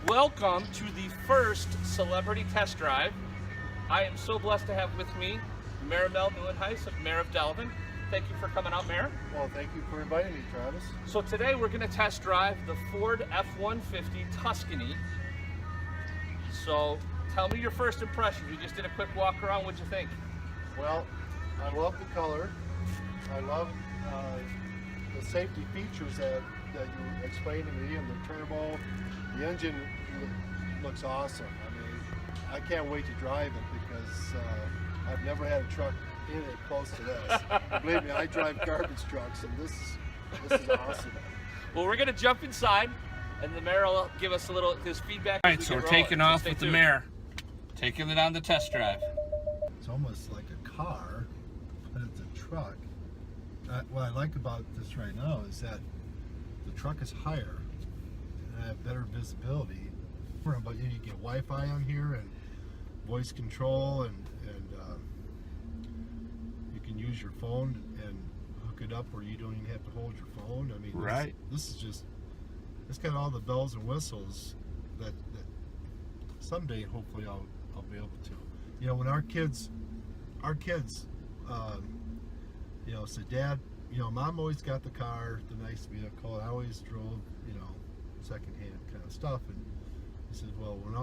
Welcome to the first celebrity test drive. I am so blessed to have with me Mayor Mel Nieuwenhuis, Mayor of Delavan. Thank you for coming out, Mayor. Well, thank you for inviting me, Travis. So today we're going to test drive the Ford F-150 Tuscany. So tell me your first impressions. We just did a quick walk around. What'd you think? Well, I love the color. I love the safety features that you explained to me, and the turbo. The engine looks awesome. I mean, I can't wait to drive it because I've never had a truck in it close to this. Believe me, I drive garbage trucks, and this is awesome. Well, we're going to jump inside, and the Mayor will give us a little his feedback. All right, so we're taking off with the Mayor, taking it on the test drive. It's almost like a car, but it's a truck. What I like about this right now is that the truck is higher, and I have better visibility. But you get Wi-Fi on here and voice control, and you can use your phone and hook it up where you don't even have to hold your phone. I mean, right. This is just, it's got all the bells and whistles that someday hopefully I'll be able to. You know, when our kids, you know, said, Dad, you know, Mom always got the car, the nice vehicle, and I always drove, you know, secondhand kind of stuff. And he said, well, we're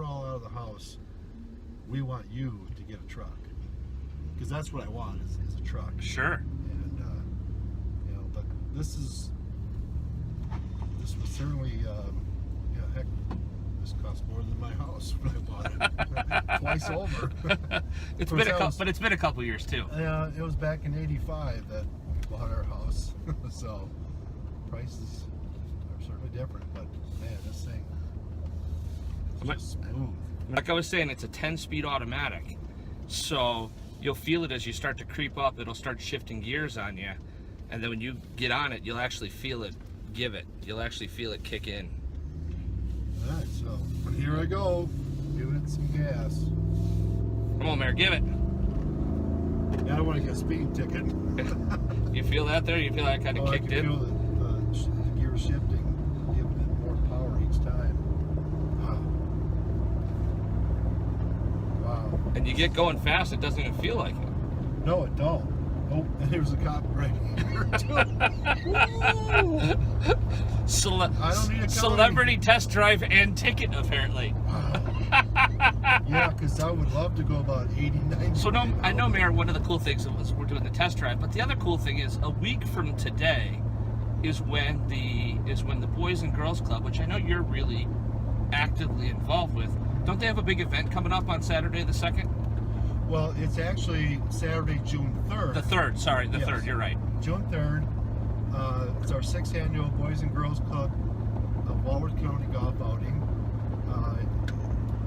all out of the house. We want you to get a truck, because that's what I want is a truck. Sure. And you know, but this was certainly, yeah, heck, this cost more than my house when I bought it. Twice over. It's been a couple years too. Yeah, it was back in '85 that we bought our house, so prices are certainly different. But man, this thing is just smooth. Like I was saying, it's a 10-speed automatic, so you'll feel it as you start to creep up. It'll start shifting gears on you, and then when you get on it, you'll actually feel it give it. You'll actually feel it kick in. All right, so here I go, giving it some gas. Come on, Mayor, give it. Yeah, I don't want to get a speeding ticket. You feel that there? You feel that kind of kicked in? I can feel the gear shifting, giving it more power each time. Wow. And you get going fast, it doesn't even feel like it. No, it don't. Oh, and there's a cop right here too. I don't need a celebrity test drive and ticket, apparently. Wow. Yeah, because I would love to go about 89. So no, I know, Mayor, one of the cool things is we're doing the test drive, but the other cool thing is a week from today is when the Boys and Girls Club, which I know you're really actively involved with, don't they have a big event coming up on Saturday the 2nd? Well, it's actually Saturday, June 3rd. The 3rd, sorry, the 3rd, you're right. June 3rd. It's our 6th annual Boys and Girls Club of Walworth County Golf Outing.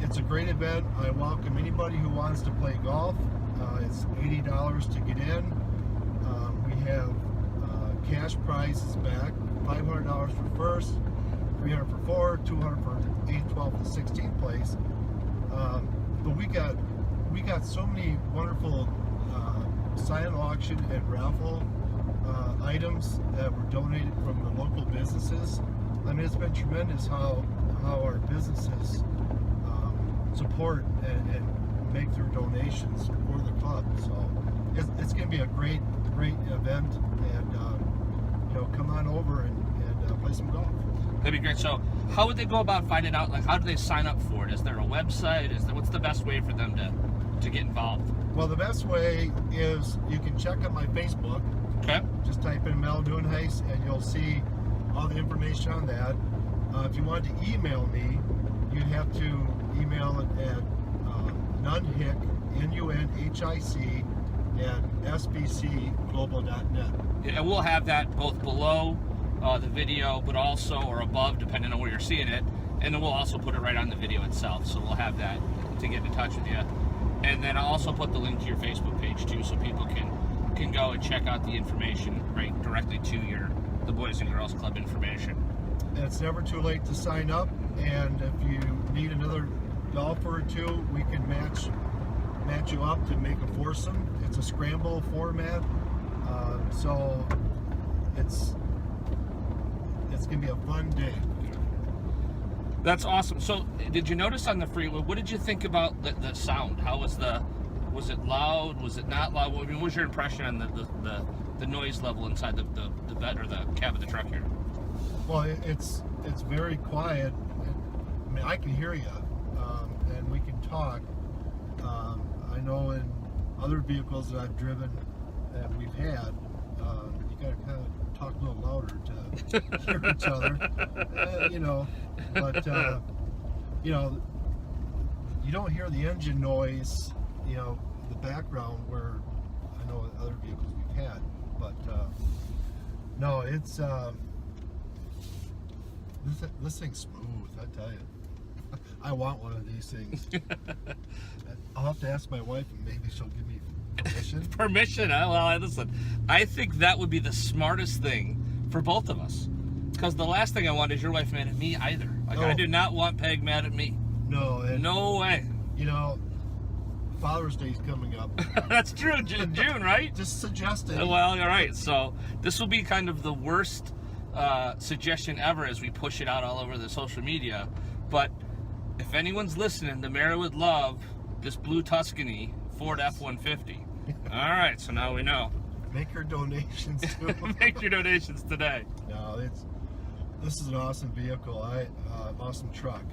It's a great event. I welcome anybody who wants to play golf. It's $80 to get in. We have cash prizes back, $500 for first, $300 for fourth, $200 for 8th, 12th, and 16th place. But we got so many wonderful silent auction and raffle items that were donated from the local businesses. I mean, it's been tremendous how our businesses support and make their donations for the club. So it's going to be a great event, and you know, come on over and play some golf. That'd be great. So how would they go about finding out, like, how do they sign up for it? Is there a website? What's the best way for them to get involved? Well, the best way is you can check out my Facebook. Okay. Just type in Mel Nieuwenhuis and you'll see all the information on that. If you want to email me, you'd have to email it at nunhic, N-U-N-H-I-C, at sbcglobal.net. Yeah, and we'll have that both below the video, but also, or above, depending on where you're seeing it. And then we'll also put it right on the video itself. So we'll have that to get in touch with you. And then I'll also put the link to your Facebook page too, so people can go and check out the information right directly to the Boys and Girls Club information. And it's never too late to sign up. And if you need another golfer or two, we can match you up to make a foursome. It's a scramble format, so it's gonna be a fun day. That's awesome. So, did you notice on the freeway? What did you think about the sound? How was Was it loud? Was it not loud? I mean, what was your impression on the noise level inside the bed or the cab of the truck here? Well, it's very quiet. I mean, I can hear you, and we can talk. I know in other vehicles that I've driven that we've had, you got to kind of talk a little louder to hear each other, you know. But you know, you don't hear the engine noise, you know, the background where I know other vehicles we've had. But no, it's this thing's smooth, I tell you. I want one of these things. I'll have to ask my wife, and maybe she'll give me permission. Permission? Well, listen, I think that would be the smartest thing for both of us. Because the last thing I want is your wife mad at me either. Like, I do not want Peg mad at me. No. No way. You know, Father's Day's coming up. That's true, June, right? Just suggesting. Well, all right. So this will be kind of the worst suggestion ever as we push it out all over the social media. But if anyone's listening, the mayor would love this blue Tuscany Ford F-150. All right, so now we know. Make your donations too. Make your donations today. No, this is an awesome vehicle. Awesome truck.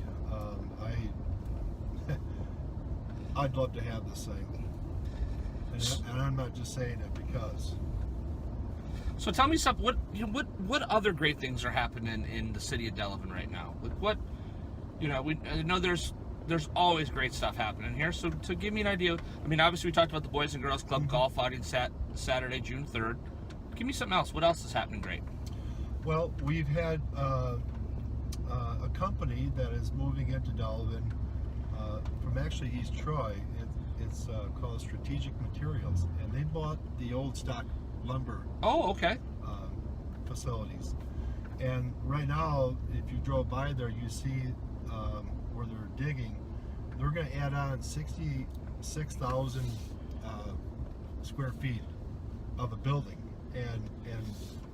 I'd love to have this thing, and I'm not just saying it because. So tell me something. What other great things are happening in the city of Delavan right now? Like what, you know, I know there's always great stuff happening here. So to give me an idea, I mean, obviously we talked about the Boys and Girls Club golf outing Saturday, June 3rd. Give me something else. What else is happening great? Well, we've had a company that is moving into Delavan from actually East Troy. It's called Strategic Materials, and they bought the old stock lumber. Oh, okay. Facilities. And right now, if you drove by there, you see where they're digging. They're going to add on 66,000 square feet of a building, and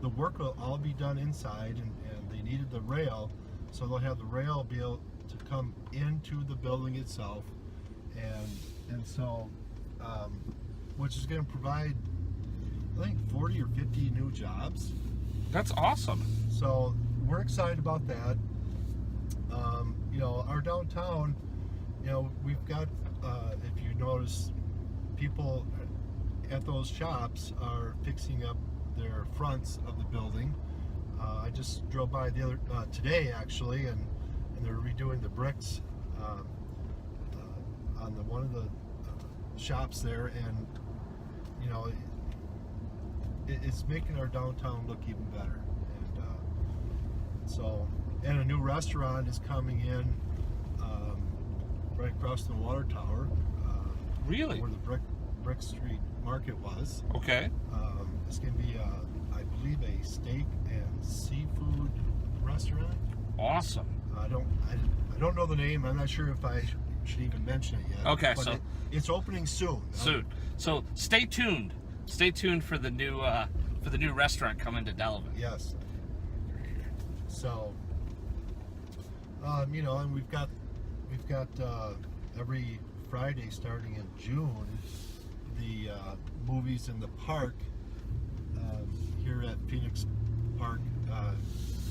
the work will all be done inside. And they needed the rail, so they'll have the rail be able to come into the building itself, and so which is going to provide, I think, 40 or 50 new jobs. That's awesome. So we're excited about that. You know, our downtown, you know, we've got, if you notice, people at those shops are fixing up their fronts of the building. I just drove by today actually, and they're redoing the bricks on one of the shops there, and you know, it's making our downtown look even better. And a new restaurant is coming in right across the water tower. Really? Where the Brick Street Market was. Okay. It's going to be, I believe, a steak and seafood restaurant. Awesome. I don't know the name. I'm not sure if I should even mention it yet. Okay, but so it's opening soon. Soon. So stay tuned. Stay tuned for the new restaurant coming to Delavan. Yes. So, you know, and we've got every Friday starting in June the movies in the park here at Phoenix Park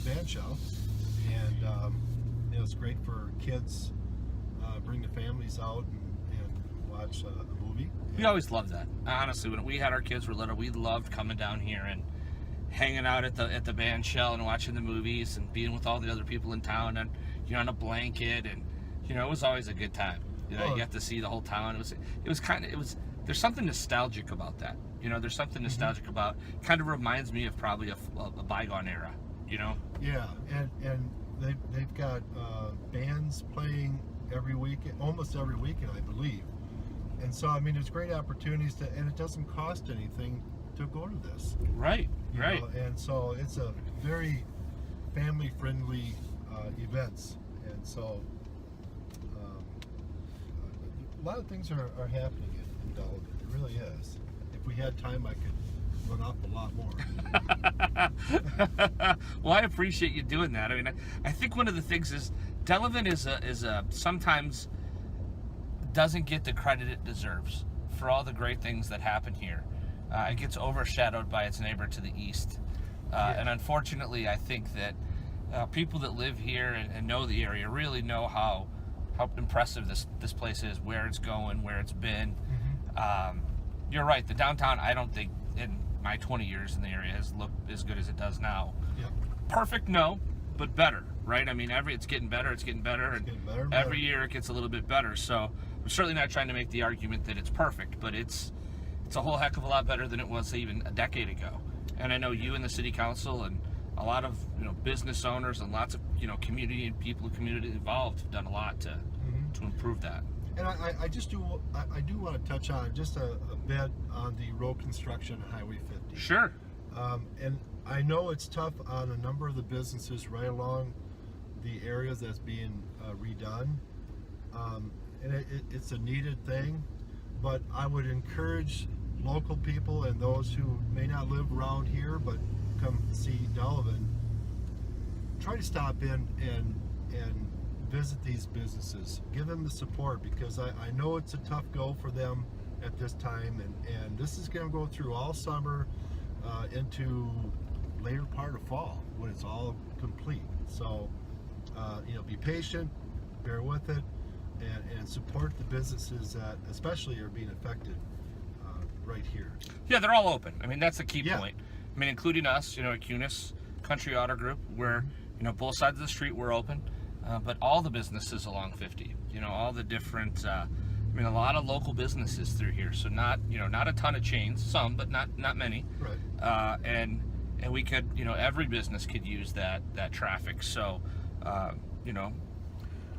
Band Show, and you know, it's great for kids. Bring the families out and watch a movie. We always loved that. Honestly, when we had our kids were little, we loved coming down here and hanging out at the band shell and watching the movies and being with all the other people in town, and you know, on a blanket, and you know, it was always a good time. You know, you got to see the whole town. It was there's something nostalgic about that. You know, there's something nostalgic about. Kind of reminds me of probably a bygone era. You know. Yeah, and they've got bands playing every weekend, almost every weekend, I believe. And so, I mean, there's great opportunities and it doesn't cost anything to go to this. Right. You know, and so it's a very family-friendly events, and so a lot of things are happening in Delavan. It really is. If we had time, I could went up a lot more. Well, I appreciate you doing that. I mean, I think one of the things is Delavan is a sometimes doesn't get the credit it deserves for all the great things that happen here. It gets overshadowed by its neighbor to the east. And unfortunately, I think that people that live here and know the area really know how impressive this place is, where it's going, where it's been. You're right, the downtown, I don't think in my 20 years in the area has looked as good as it does now. Yep. Perfect, no, but better, right? I mean, it's getting better, and every year it gets a little bit better. So I'm certainly not trying to make the argument that it's perfect, but it's a whole heck of a lot better than it was even a decade ago. And I know you and the city council and a lot of business owners and lots of community and people community involved have done a lot to improve that. And I do want to touch on just a bit on the road construction on Highway 50. Sure. And I know it's tough on a number of the businesses right along the areas that's being redone. And it's a needed thing, but I would encourage local people and those who may not live around here but come see Delavan, try to stop in and visit these businesses. Give them the support, because I know it's a tough go for them at this time, and this is going to go through all summer into later part of fall when it's all complete. So be patient, bear with it, and support the businesses that especially are being affected right here. Yeah, they're all open. I mean, that's the key point. I mean, including us, at Cunis Country Auto Group, where both sides of the street we're open, but all the businesses along 50, all the different, a lot of local businesses through here. So not a ton of chains, some, but not many. Right. And we could, every business could use that traffic. So,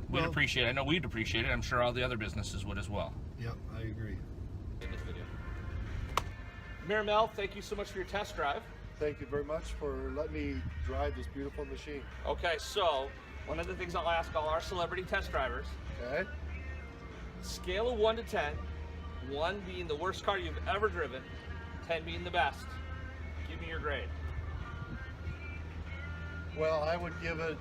we'd appreciate it. I know we'd appreciate it. I'm sure all the other businesses would as well. Yep, I agree. In this video. Mayor Mel, thank you so much for your test drive. Thank you very much for letting me drive this beautiful machine. Okay, so one of the things I'll ask all our celebrity test drivers. Okay. Scale of 1 to 10, 1 being the worst car you've ever driven, 10 being the best. Give me your grade. Well, I would give it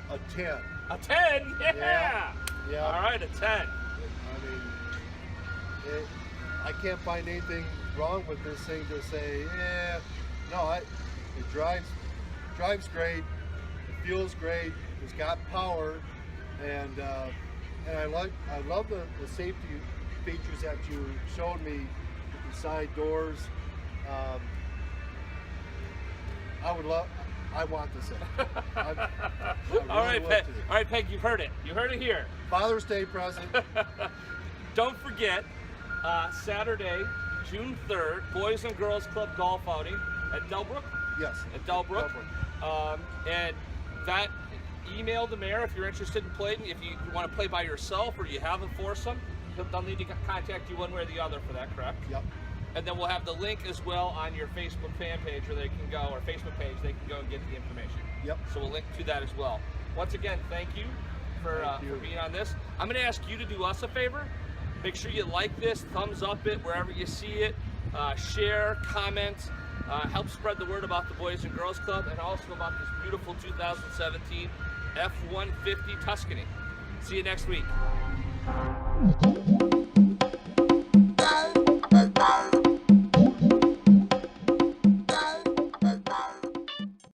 a 10. A 10? Yeah! Yeah. All right, a 10. I mean, I can't find anything wrong with this thing to say, it drives great, it feels great, it's got power, and I love the safety features that you showed me with the side doors. I want this thing. All right, Peg, you heard it. You heard it here. Father's Day present. Don't forget, Saturday, June 3rd, Boys and Girls Club golf outing at Delbrook. Yes. At Delbrook. And that, email the mayor if you're interested in playing. If you want to play by yourself or you have a foursome, they'll need to contact you one way or the other for that, correct? Yep. And then we'll have the link as well on your Facebook fan page where they can go, or Facebook page, they can go and get the information. Yep. So we'll link to that as well. Once again, thank you for being on this. I'm going to ask you to do us a favor. Make sure you like this, thumbs up it wherever you see it, share, comment, help spread the word about the Boys and Girls Club, and also about this beautiful 2017 F-150 Tuscany. See you next week.